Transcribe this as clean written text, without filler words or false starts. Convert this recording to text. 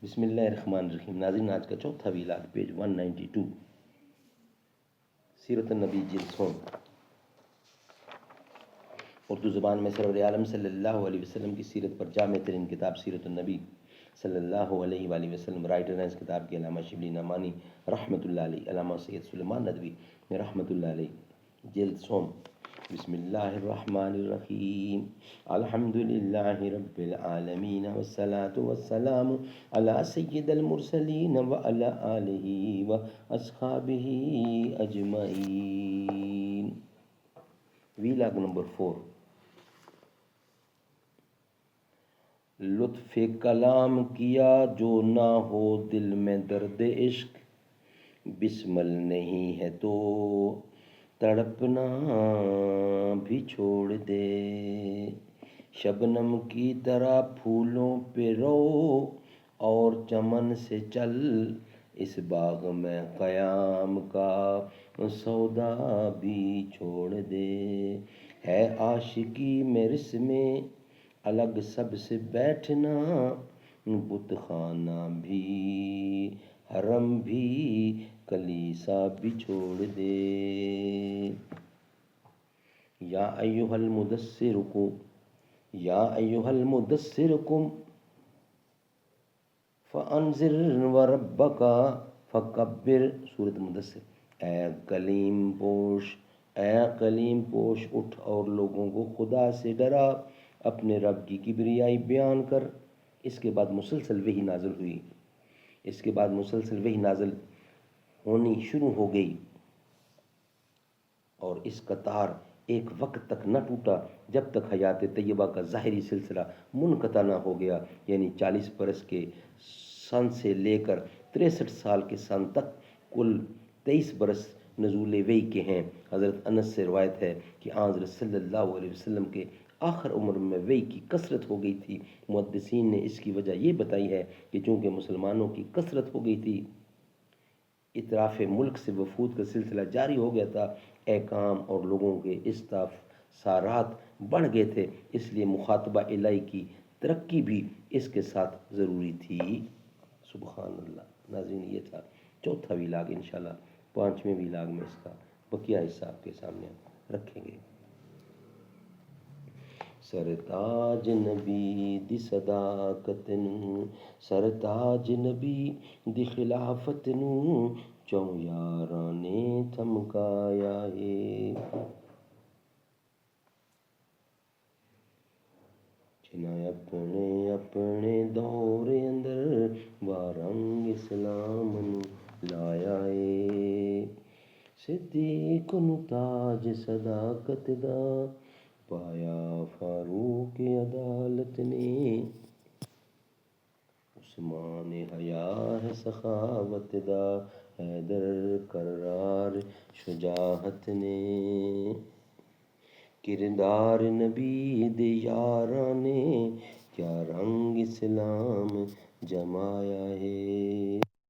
بسم اللہ الرحمن الرحیم۔ ناظرین، آج کا چوتھا ویلاگ، پیج 192، سیرت النبی جلد 100، اردو زبان میں سرور عالم صلی اللہ علیہ وسلم کی سیرت پر جامع ترین کتاب سیرت النبی صلی اللہ علیہ وآلہ وسلم۔ رائٹر ہیں اس کتاب کے علامہ شبلی نعمانی رحمۃ اللہ علیہ، علامہ سید سلیمان ندوی رحمۃ اللہ علیہ، جلد 100۔ بسم اللہ الرحمن الرحیم، الحمد للہ رب العالمین، والصلاة والسلام علی سید المرسلین وعلی آلہ واصحابہ اجمعین۔ Vlog number 4۔ لطف کلام کیا جو نہ ہو دل میں درد عشق، بسمل نہیں ہے تو تڑپنا بھی چھوڑ دے۔ شبنم کی طرح پھولوں پہ رو اور چمن سے چل، اس باغ میں قیام کا سودا بھی چھوڑ دے۔ ہے عاشقی میں رسم الگ سب سے بیٹھنا، بت خانہ بھی حرم بھی کلیسا بھی چھوڑ دے۔ یا ایھا المدثر قم فانذر وربک فکبر۔ سورۃ مدثر۔ اے کلیم پوش اٹھ اور لوگوں کو خدا سے ڈرا، اپنے رب کی کبریائی بیان کر۔ اس کے بعد مسلسل وحی نازل ہوئی، اس کے بعد مسلسل وحی نازل ہونی شروع ہو گئی، اور اس کا تار ایک وقت تک نہ ٹوٹا جب تک حیات طیبہ کا ظاہری سلسلہ منقطع نہ ہو گیا، یعنی 40 برس کے سن سے لے کر 63 سال کے سن تک کل 23 برس نزول وحی کے ہیں۔ حضرت انس سے روایت ہے کہ آن حضرت صلی اللہ علیہ وسلم کے آخر عمر میں وحی کی کثرت ہو گئی تھی۔ محدثین نے اس کی وجہ یہ بتائی ہے کہ چونکہ مسلمانوں کی کثرت ہو گئی تھی، اطراف ملک سے وفود کا سلسلہ جاری ہو گیا تھا، احکام اور لوگوں کے استفسارات بڑھ گئے تھے، اس لیے مخاطبہ الہی کی ترقی بھی اس کے ساتھ ضروری تھی۔ سبحان اللہ۔ ناظرین، یہ تھا چوتھا ویلاگ۔ انشاءاللہ 5ویں ویلاگ میں اس کا بقیہ حصہ آپ کے سامنے رکھیں گے۔ سرتاج نبی دی صداقت نوں، سرتاج نبی دی خلافت نوں، چوں یاراں نے تھمکایا ہے۔ جنہیں اپنے دور اندر وارنگ اسلام نوں لایا ہے۔ صدیق نوں تاج صداقت دا پایا فاروق عدالت نے، عثمان حیا ہے سخاوت دا حیدر کرار شجاعت نے۔ کردار نبی دے یاراں نے کیا رنگ اسلام جمایا ہے۔